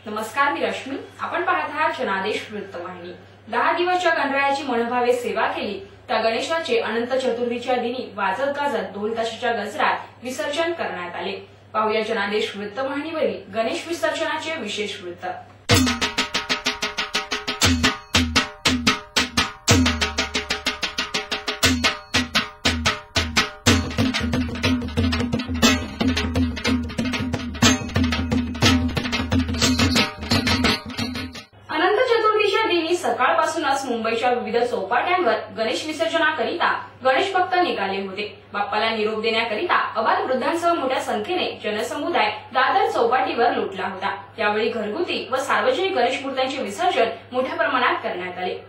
नमस्कार, मी रश्मी. आपण पाहत आहात जनादेश वृत्तवाहिनी. 10 दिवसच्या गणरायाची मनोभावे सेवा केली. त्या गणेशाचे अनंत चतुर्थीच्या दिनी वाजत गाजत ढोल ताशाच्या गजरात विसर्जन करण्यात आले. पाहूया जनादेश वृत्तवाहिनीवरील गणेश विसर्जनाचे विशेष वृत्त. सकाळपासूनच मुंबईच्या विविध चौपाट्यांवर गणेश विसर्जनाकरिता गणेश भक्त निघाले होते. बाप्पाला निरोप देण्याकरिता अबाल वृद्धांसह मोठ्या संख्येने जनसमुदाय दादर चौपाटीवर लोटला होता. यावेळी घरगुती व सार्वजनिक गणेश मूर्त्यांचे विसर्जन मोठ्या प्रमाणात करण्यात आले.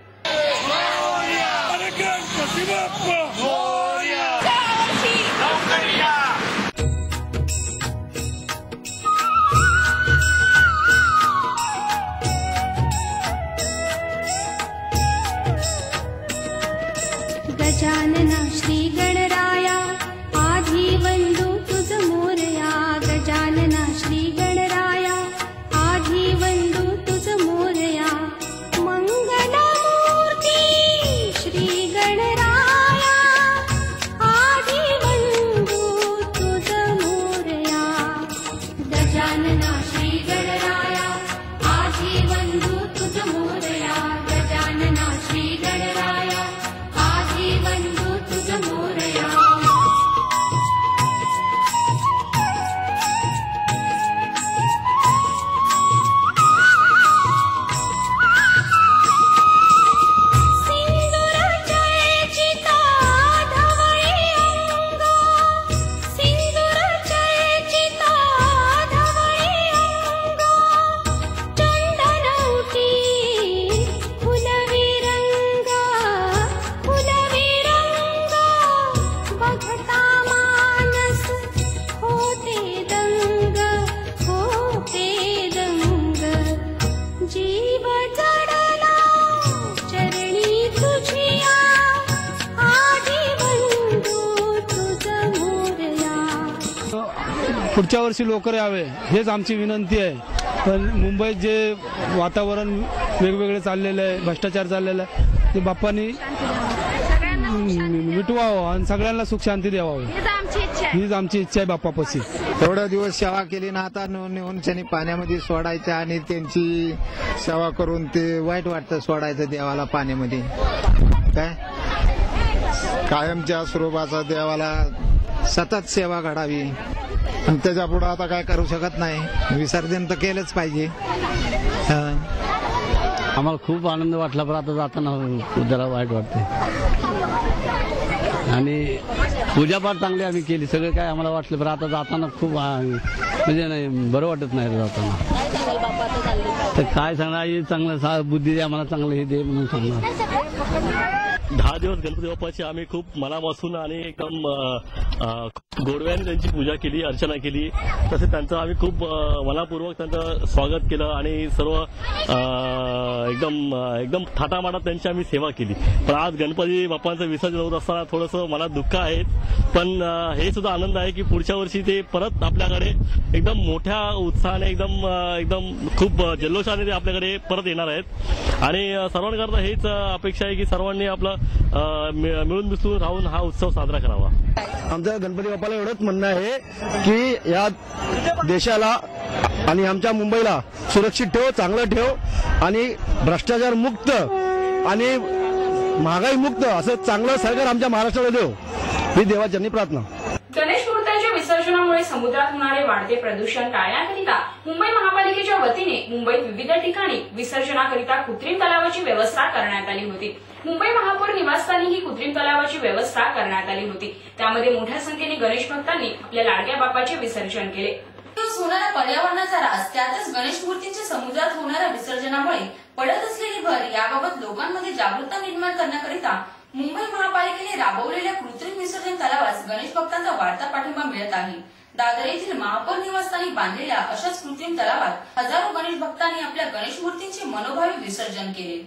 गजानना श्री गणराया आधी वंदू तुझ मोरया. गजानना श्री गणराया आधी वंदू तुझ मोरया. मंगलमूर्ती श्री गणराया आधी वंदू तुझ मोरया. गजानना श्री गणराया आधी वंदू तुझ मोरया. गजानना श्री गणराया वंदू तुझ मोरया. सिंदूर चर्चिता धवळी अंग. सिंदूर चर्चिता धवळी अंग. चंदनवटी फुलवी रंग. फुलवी बघता मानस होते दंग. होते दंग. जीव जडला चरणी तुझिया. आधी वंदू तुझ मोरया. पुढच्या वर्षी लवकर यावे हेच आमची विनंती आहे. पण मुंबईत जे वातावरण वेगवेगळे चाललेलं आहे, भ्रष्टाचार चाललेला आहे, ते बाप्पांनी मिटवावं आणि सगळ्यांना सुख शांती द्यावं हीच आमची इच्छा आहे बाप्पापाशी. थोडा दिवस सेवा केली ना, आता नेऊन त्यांनी पाण्यामध्ये सोडायचं आणि त्यांची सेवा करून ते वाईट वाटतं सोडायचं देवाला पाण्यामध्ये. काय कायमच्या स्वरूपाचा देवाला सतत सेवा घडावी आणि त्याच्या पुढे आता काय करू शकत नाही. विसर्जन तर केलंच पाहिजे. आम्हाला खूप आनंद वाटला, पण आता जाताना जरा वाईट वाटते. आणि पूजापाठ चांगली आम्ही केली, सगळं काय आम्हाला वाटलं, पण आता जाताना खूप म्हणजे नाही बरं वाटत नाही जाताना. तर काय सांगणार, चांगलं बुद्धी दे आम्हाला, चांगलं हे दे म्हणून सांगणार. 10 दिवस गणपती बाप्पाची आम्ही खूप मनापासून आणि एकदम गोडव्याने त्यांची पूजा केली, अर्चना केली. तसेच त्यांचं आम्ही खूप मनापूर्वक त्यांचं स्वागत केलं आणि सर्व एकदम थाटामाटात त्यांची आम्ही सेवा केली. पण आज गणपती बाप्पांचं विसर्जन होत असताना थोडंसं मला दुःख आहे, पण हे सुद्धा आनंद आहे की पुढच्या वर्षी ते परत आपल्याकडे एकदम मोठ्या उत्साहाने एकदम खूप जल्लोषाने ते आपल्याकडे परत येणार आहेत. आणि सर्वांकरता हेच अपेक्षा आहे की सर्वांनी आपलं मिळून मिसळून राहून हा उत्सव साजरा करावा. आमच्या गणपती बाप्पाला एवढंच म्हणणं आहे की या देशाला आणि आमच्या मुंबईला सुरक्षित ठेव, चांगलं ठेव आणि भ्रष्टाचार मुक्त आणि महागाई मुक्त असं चांगलं सरकार आमच्या महाराष्ट्राला देव, ही देवाचरणी प्रार्थना. गणेश मूर्त्यांच्या विसर्जनामुळे समुद्रात होणारे वाढते प्रदूषण टाळण्याकरिता मुंबई महापालिकेच्या वतीने मुंबईत विविध ठिकाणी विसर्जनाकरिता कृत्रिम तलावाची व्यवस्था करण्यात आली होती. मुंबई महापौर निवासस्थानी ही कृत्रिम तलावाची व्यवस्था करण्यात आली होती. त्यामध्ये मोठ्या संख्येने गणेश भक्तांनी आपल्या लाडक्या बाप्पाचे विसर्जन केले. होणारा पर्यावरणाचा ऱ्हास, त्यातच गणेश मूर्तींच्या समुद्रात होणाऱ्या विसर्जनामुळे पडत असलेली भर याबाबत लोकांमध्ये जागरूकता निर्माण करण्याकरिता मुंबई महापालिकेने राबवलेल्या कृत्रिम विसर्जन तलावास गणेश भक्तांचा वाढता पाठिंबा मिळत आहे. दादर येथील महापौर निवासस्थानी बांधलेल्या अशाच कृत्रिम तलावात हजारो गणेश भक्तांनी आपल्या गणेश मूर्तींचे मनोभावे विसर्जन केले.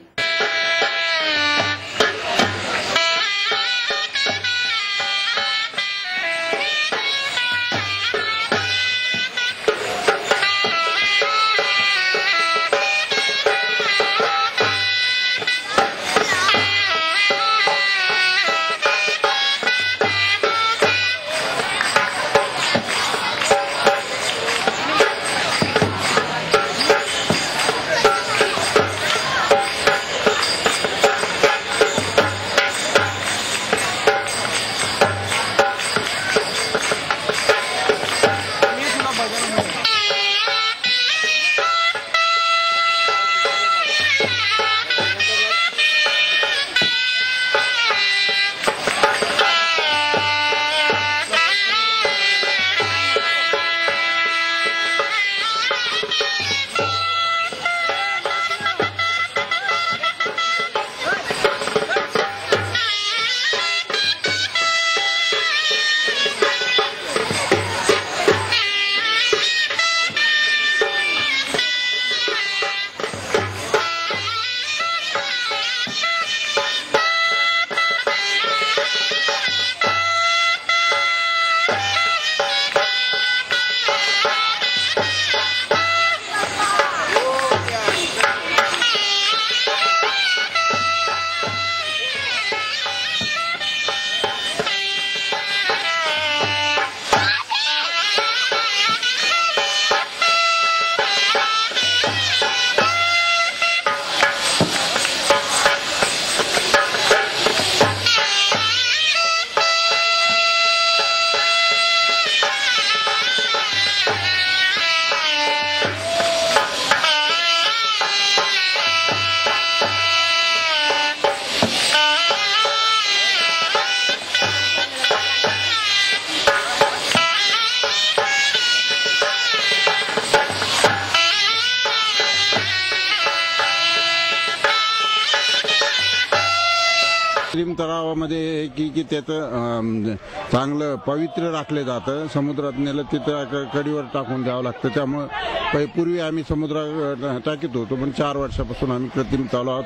कृत्रिम तलावामध्ये की त्याचं चांगलं पवित्र राखलं जातं. समुद्रात नेलं तिथं कडीवर टाकून द्यावं लागतं. त्यामुळे पूर्वी आम्ही समुद्रात टाकीत होतो, पण 4 वर्षापासून आम्ही कृत्रिम तलावात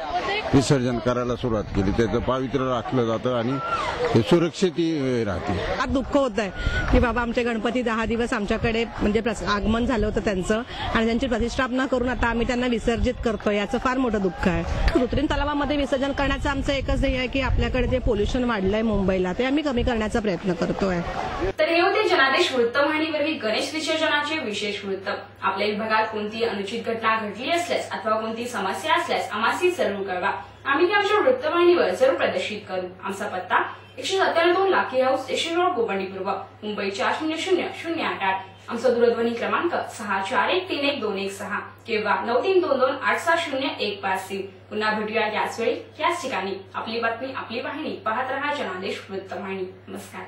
विसर्जन करायला सुरुवात केली. त्याचं पवित्र राखलं जातं आणि सुरक्षित राहते. आज दुःख होत आहे की बाबा आमचे गणपती 10 दिवस आमच्याकडे म्हणजे आगमन झालं होतं त्यांचं आणि त्यांची प्रतिष्ठापना करून आता आम्ही त्यांना विसर्जित करतोय. याचं फार मोठं दुःख आहे. कृत्रिम तलावामध्ये विसर्जन करण्याचं आमचं एकच ध्येय आहे की आपल्याकडे जे पोल्युशन वाढलंय मुंबईला ते आम्ही कमी करण्याचा प्रयत्न करतोय. तर हे होते जनादेश वृत्तवाहिनीवरील गणेश विसर्जनाचे विशेष वृत्त. आपल्या विभागात कोणती अनुचित घटना घडली असल्यास अथवा कोणती समस्या असल्यास आम्हासी जरूर कळवा. आम्ही ती आमच्या वृत्तवाहिनीवर जरूर प्रदर्शित करू. आमचा पत्ता 197 लाखी हाऊस, स्टेशन रोड, गोबंडी पूर्व, मुंबई 400088. आमचा दूरध्वनी क्रमांक 64131216 किंवा 9322870153. पुन्हा भेटूया याच वेळी याच ठिकाणी. आपली बातमी आपली वाहिनी. पाहत रहा जनादेश वृत्तवाहिनी. नमस्कार.